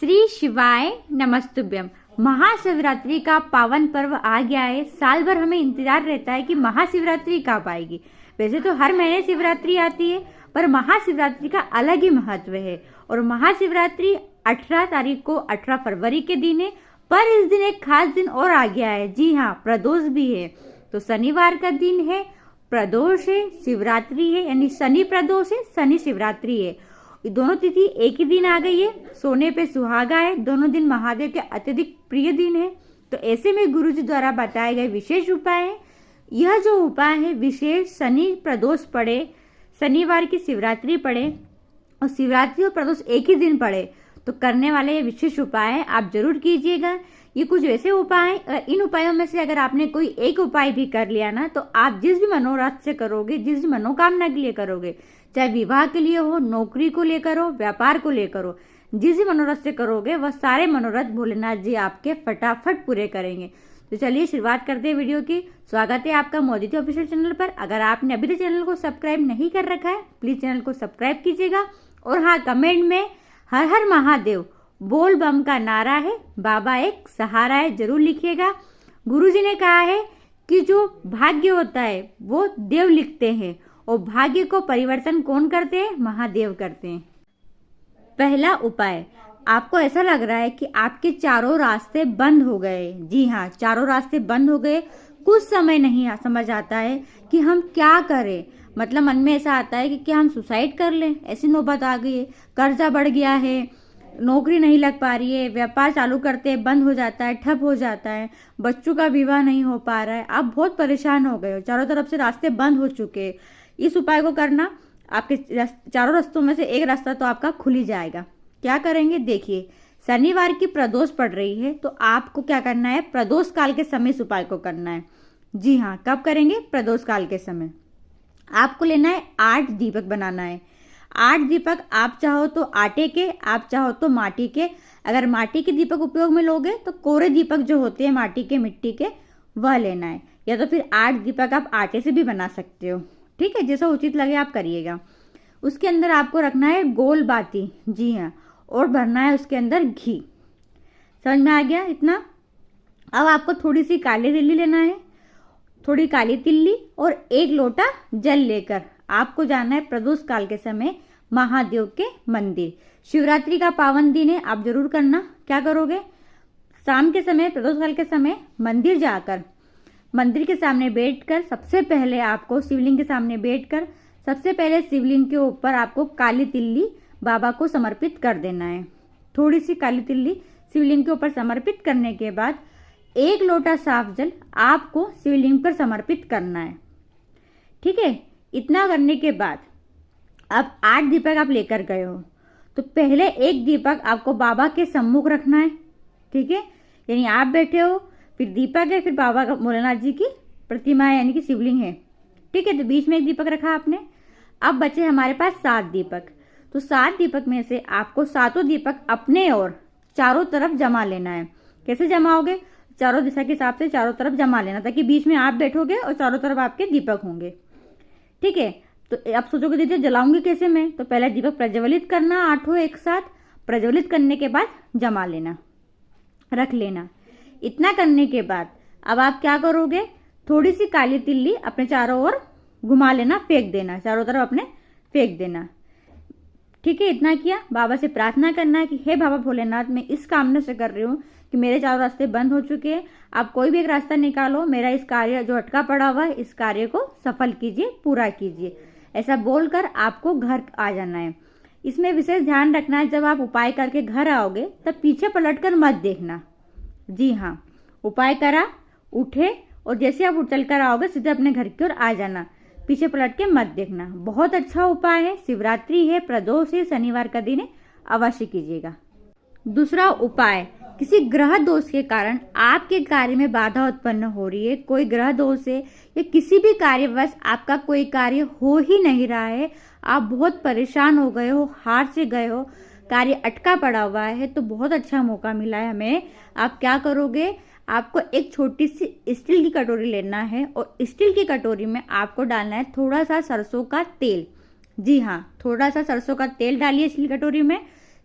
श्री शिवाय नमस्तुभ्यम। महाशिवरात्रि का पावन पर्व आ गया है। साल भर हमें इंतजार रहता है कि महाशिवरात्रि कब आएगी। वैसे तो हर महीने शिवरात्रि आती है, पर महाशिवरात्रि का अलग ही महत्व है। और महाशिवरात्रि 18 तारीख को 18 फरवरी के दिन है, पर इस दिन एक खास दिन और आ गया है। जी हाँ, प्रदोष भी है। तो शनिवार का दिन है, प्रदोष है, शिवरात्रि है, यानी शनि प्रदोष है, शनि शिवरात्रि है। ये दोनों तिथि एक ही दिन आ गई है। सोने पे सुहागा है। दोनों दिन महादेव के अत्यधिक प्रिय दिन है। तो ऐसे में गुरुजी द्वारा बताए गए विशेष उपाय है। यह जो उपाय है विशेष शनि प्रदोष पड़े, शनिवार की शिवरात्रि पड़े और शिवरात्रि और प्रदोष एक ही दिन पड़े तो करने वाले ये विशेष उपाय है, आप जरूर कीजिएगा। ये कुछ ऐसे उपाय हैं, इन उपायों में से अगर आपने कोई एक उपाय भी कर लिया ना, तो आप जिस भी मनोरथ से करोगे, जिस भी मनोकामना के लिए करोगे, चाहे विवाह के लिए हो, नौकरी को लेकर हो, व्यापार को लेकर हो, जिस भी मनोरथ से करोगे वह सारे मनोरथ भोलेनाथ जी आपके फटाफट पूरे करेंगे। तो चलिए शुरुआत करते हैं वीडियो की। स्वागत है आपका मोदी जी ऑफिशियल चैनल पर। अगर आपने अभी तक चैनल को सब्सक्राइब नहीं कर रखा है, प्लीज चैनल को सब्सक्राइब कीजिएगा। और हाँ, कमेंट में हर हर महादेव बोल बम का नारा है, बाबा एक सहारा है, जरूर लिखिएगा। गुरुजी ने कहा है कि जो भाग्य होता है वो देव लिखते हैं और भाग्य को परिवर्तन कौन करते हैं? महादेव करते हैं। पहला उपाय, आपको ऐसा लग रहा है कि आपके चारों रास्ते बंद हो गए। जी हाँ, चारों रास्ते बंद हो गए। कुछ समय नहीं समझ आता है कि हम क्या करें। मतलब मन में ऐसा आता है कि क्या हम सुसाइड कर लें, ऐसी नौबत आ गई है। कर्जा बढ़ गया है, नौकरी नहीं लग पा रही है, व्यापार चालू करते हैं बंद हो जाता है, ठप हो जाता है, बच्चों का विवाह नहीं हो पा रहा है। आप बहुत परेशान हो गए हो, चारों तरफ से रास्ते बंद हो चुके हैं। इस उपाय को करना, आपके चारों रास्तों में से एक रास्ता तो आपका खुल ही जाएगा। क्या करेंगे देखिए, शनिवार की प्रदोष पड़ रही है तो आपको क्या करना है? प्रदोष काल के समय इस उपाय को करना है। जी हाँ, कब करेंगे? प्रदोष काल के समय। आपको लेना है 8 दीपक बनाना है। 8 दीपक आप चाहो तो आटे के, आप चाहो तो माटी के। अगर माटी के दीपक उपयोग में लोगे तो कोरे दीपक जो होते हैं माटी के, मिट्टी के, वह लेना है। या तो फिर 8 दीपक आप आटे से भी बना सकते हो। ठीक है, जैसा उचित लगे आप करिएगा। उसके अंदर आपको रखना है गोल बाती। जी हाँ, और भरना है उसके अंदर घी। समझ में आ गया इतना? अब आपको थोड़ी सी काली तिल्ली लेना है, थोड़ी काली तिल्ली और 1 लोटा जल लेकर आपको जाना है प्रदोष काल के समय महादेव के मंदिर। शिवरात्रि का पावन दिन है, आप जरूर करना। क्या करोगे? शाम के समय, प्रदोष काल के समय मंदिर जाकर, मंदिर के सामने बैठकर, सबसे पहले आपको शिवलिंग के सामने बैठकर सबसे पहले शिवलिंग के ऊपर आपको काली तिल्ली बाबा को समर्पित कर देना है। थोड़ी सी काली तिल्ली शिवलिंग के ऊपर समर्पित करने के बाद 1 लोटा साफ जल आपको शिवलिंग पर समर्पित करना है। ठीक है, इतना करने के बाद अब 8 दीपक आप लेकर गए हो तो पहले 1 दीपक आपको बाबा के सम्मुख रखना है। ठीक है, यानी आप बैठे हो, फिर दीपक है, फिर बाबा का, भोलेनाथ जी की प्रतिमा है, यानी कि शिवलिंग है। ठीक है, तो बीच में 1 दीपक रखा आपने। अब बचे हमारे पास 7 दीपक। तो 7 दीपक में से आपको 7 दीपक अपने और चारों तरफ जमा लेना है। कैसे जमाओगे? चारों दिशा के हिसाब से चारों तरफ जमा लेना, ताकि बीच में आप बैठोगे और चारों तरफ आपके दीपक होंगे। ठीक है, तो आप सोचोगे दीदी जलाऊंगी कैसे मैं? तो पहले दीपक प्रज्वलित करना, 8 एक साथ प्रज्वलित करने के बाद जमा लेना, रख लेना। इतना करने के बाद अब आप क्या करोगे? थोड़ी सी काली तिल्ली अपने चारों ओर घुमा लेना, फेंक देना, चारों तरफ अपने फेंक देना। ठीक है, इतना किया। बाबा से प्रार्थना करना है कि हे बाबा भोलेनाथ, मैं इस कामना से कर रही हूँ कि मेरे चारों रास्ते बंद हो चुके हैं, आप कोई भी एक रास्ता निकालो, मेरा इस कार्य जो अटका पड़ा हुआ है इस कार्य को सफल कीजिए, पूरा कीजिए। ऐसा बोलकर आपको घर आ जाना है। इसमें विशेष ध्यान रखना है, जब आप उपाय करके घर आओगे तब पीछे पलटकर मत देखना। जी हाँ, उपाय करा, उठे और जैसे आप चल कर आओगे सीधे अपने घर की ओर आ जाना, पीछे पलट के मत देखना। बहुत अच्छा उपाय है, शिवरात्रि है, प्रदोष है, शनिवार का दिन है, अवश्य कीजिएगा। दूसरा उपाय, किसी ग्रह दोष के कारण आपके कार्य में बाधा उत्पन्न हो रही है, कोई ग्रह दोष है या किसी भी कार्यवश आपका कोई कार्य हो ही नहीं रहा है, आप बहुत परेशान हो गए हो, हार से गए हो, कार्य अटका पड़ा हुआ है, तो बहुत अच्छा मौका मिला है हमें। आप क्या करोगे? आपको एक छोटी सी स्टील की कटोरी लेना है और स्टील की कटोरी में आपको डालना है थोड़ा सा सरसों का तेल। जी हाँ, थोड़ा सा सरसों का तेल डालिए स्टील कटोरी में।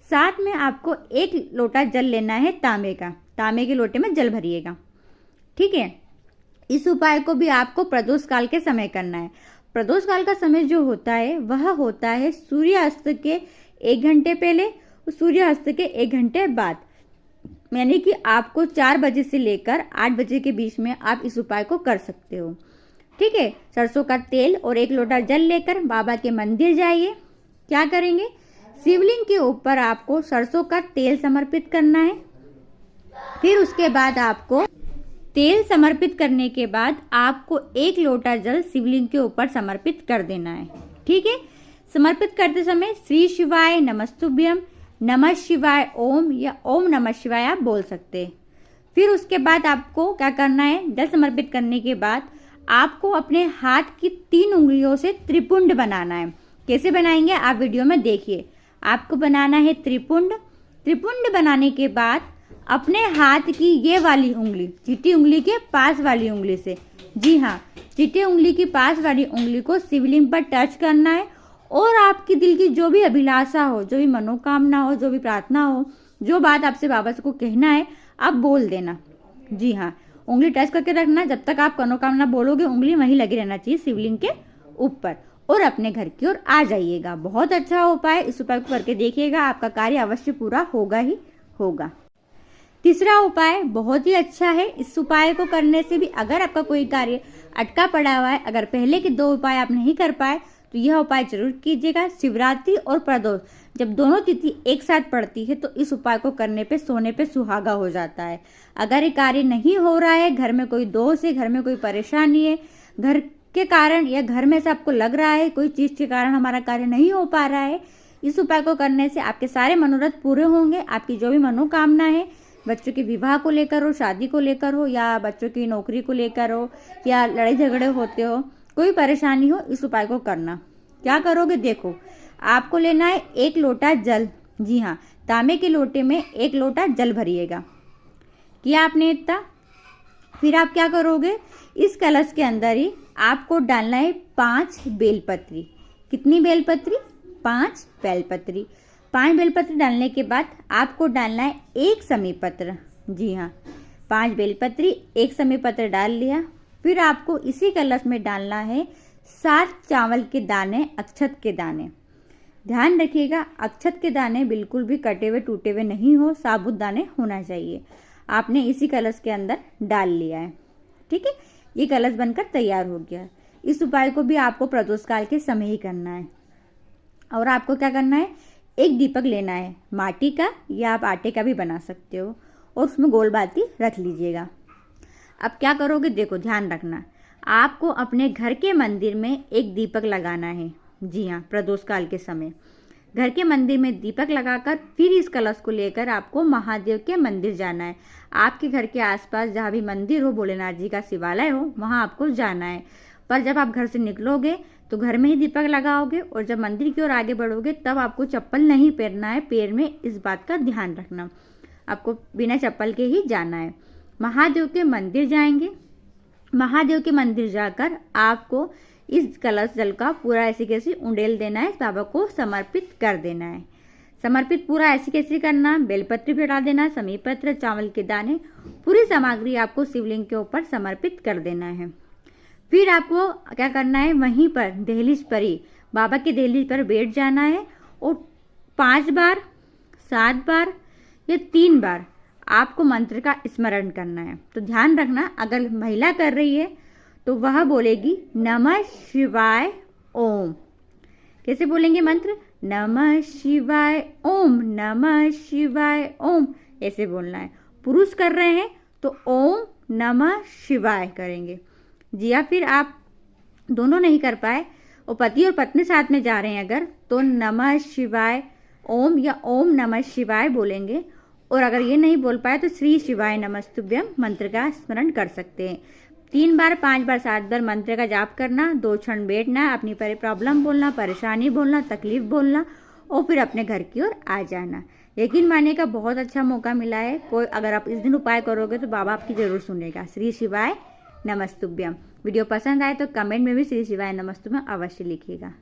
साथ में आपको 1 लोटा जल लेना है तांबे का, तांबे के लोटे में जल भरिएगा। ठीक है, इस उपाय को भी आपको प्रदोष काल के समय करना है। प्रदोष काल का समय जो होता है वह होता है सूर्यास्त के 1 घंटे पहले और सूर्यास्त के 1 घंटे बाद, यानी कि आपको 4 बजे से लेकर 8 बजे के बीच में आप इस उपाय को कर सकते हो। ठीक है, सरसों का तेल और 1 लोटा जल लेकर बाबा के मंदिर जाइए। क्या करेंगे, शिवलिंग के ऊपर आपको सरसों का तेल समर्पित करना है। फिर उसके बाद आपको तेल समर्पित करने के बाद आपको 1 लोटा जल शिवलिंग के ऊपर समर्पित कर देना है। ठीक है, समर्पित करते समय श्री शिवाय नमस्तुभ्यम, नमः शिवाय ओम या ओम नमः शिवाय आप बोल सकते हैं। फिर उसके बाद आपको क्या करना है, जल समर्पित करने के बाद आपको अपने हाथ की 3 उंगलियों से त्रिपुंड बनाना है। कैसे बनाएंगे आप वीडियो में देखिए। आपको बनाना है त्रिपुंड। त्रिपुंड बनाने के बाद अपने हाथ की ये वाली उंगली, चीटी उंगली के पास वाली उंगली से, जी हाँ, चीटी उंगली की पास वाली उंगली को शिवलिंग पर टच करना है और आपकी दिल की जो भी अभिलाषा हो, जो भी मनोकामना हो, जो भी प्रार्थना हो, जो बात आपसे बाबा को कहना है, आप बोल देना। जी हाँ, उंगली टच करके रखना। जब तक आप मनोकामना बोलोगे उंगली वहीं लगी रहना चाहिए शिवलिंग के ऊपर, और अपने घर की ओर आ जाइएगा। बहुत अच्छा उपाय, इस उपाय को करके देखिएगा, आपका कार्य अवश्य पूरा होगा ही होगा। तीसरा उपाय बहुत ही अच्छा है। इस उपाय को करने से भी अगर आपका कोई कार्य अटका पड़ा हुआ है, अगर पहले के 2 उपाय आप नहीं कर पाए तो यह उपाय जरूर कीजिएगा। शिवरात्रि और प्रदोष जब दोनों तिथि एक साथ पड़ती है तो इस उपाय को करने पे सोने पे सुहागा हो जाता है। अगर ये कार्य नहीं हो रहा है, घर में कोई दोष है, घर में कोई परेशानी है, घर के कारण या घर में से आपको लग रहा है कोई चीज के कारण हमारा कार्य नहीं हो पा रहा है, इस उपाय को करने से आपके सारे मनोरथ पूरे होंगे। आपकी जो भी मनोकामना है, बच्चों के विवाह को लेकर हो, शादी को लेकर हो, या बच्चों की नौकरी को लेकर हो, या लड़ाई झगड़े होते हो, कोई परेशानी हो, इस उपाय को करना। क्या करोगे, देखो आपको लेना है 1 लोटा जल। जी हाँ, तांबे के लोटे में 1 लोटा जल भरिएगा। किया आपने इतना। फिर आप क्या करोगे, इस कलश के अंदर ही आपको डालना है 5 बेलपत्री। कितनी बेलपत्री, 5 बेलपत्री। 5 बेलपत्र डालने के बाद आपको डालना है 1 समीपत्र। जी हाँ, 5 बेलपत्री, 1 समीपत्र डाल लिया। फिर आपको इसी कलश में डालना है 7 चावल के दाने, अक्षत के दाने। ध्यान रखिएगा, अक्षत के दाने बिल्कुल भी कटे हुए टूटे हुए नहीं हो, साबुत दाने होना चाहिए। आपने इसी कलश के अंदर डाल लिया है। ठीक है, ये कलश बनकर तैयार हो गया। इस उपाय को भी आपको प्रदोष काल के समय ही करना है। और आपको क्या करना है, 1 दीपक लेना है, माटी का या आप आटे का भी बना सकते हो, और उसमें गोल बाती रख लीजिएगा। अब क्या करोगे, देखो ध्यान रखना, आपको अपने घर के मंदिर में 1 दीपक लगाना है। जी हाँ, प्रदोष काल के समय घर के मंदिर में दीपक लगाकर फिर इस कलश को लेकर आपको महादेव के मंदिर जाना है। आपके घर के आसपास जहाँ भी मंदिर हो, भोलेनाथ जी का शिवालय हो, वहाँ आपको जाना है। पर जब आप घर से निकलोगे तो घर में ही दीपक लगाओगे, और जब मंदिर की ओर आगे बढ़ोगे तब आपको चप्पल नहीं पहनना है पैर में। इस बात का ध्यान रखना, आपको बिना चप्पल के ही जाना है। महादेव के मंदिर जाएंगे। महादेव के मंदिर जाकर आपको इस कलश जल का पूरा ऐसी कैसी उंडेल देना है, बाबा को समर्पित कर देना है। समर्पित पूरा ऐसी कैसी करना, बेलपत्र भी डाल देना, समीपत्र, चावल के दाने, पूरी सामग्री आपको शिवलिंग के ऊपर समर्पित कर देना है। फिर आपको क्या करना है, वहीं पर दहलीज पर ही बाबा के दहलीज पर बैठ जाना है, और 5 बार, 7 बार या 3 बार आपको मंत्र का स्मरण करना है। तो ध्यान रखना, अगर महिला कर रही है तो वह बोलेगी नमः शिवाय ओम। कैसे बोलेंगे मंत्र, नमः शिवाय ओम, नमः शिवाय ओम, ऐसे बोलना है। पुरुष कर रहे हैं तो ओम नमः शिवाय करेंगे। जी, या फिर आप दोनों नहीं कर पाए और पति और पत्नी साथ में जा रहे हैं अगर, तो नमः शिवाय ओम या ओम नमः शिवाय बोलेंगे। और अगर ये नहीं बोल पाए तो श्री शिवाय नमस्तुभ्यम मंत्र का स्मरण कर सकते हैं। 3 बार, 5 बार, 7 बार मंत्र का जाप करना, 2 क्षण बैठना, अपनी प्रॉब्लम बोलना, परेशानी बोलना, तकलीफ बोलना, और फिर अपने घर की ओर आ जाना। यकीन मानने का बहुत अच्छा मौका मिला है। कोई अगर आप इस दिन उपाय करोगे तो बाबा आपकी जरूर सुनेगा। श्री शिवाय नमस्तुभ्यम। वीडियो पसंद आए तो कमेंट में भी श्री शिवाय नमस्तुभ्यम अवश्य लिखिएगा।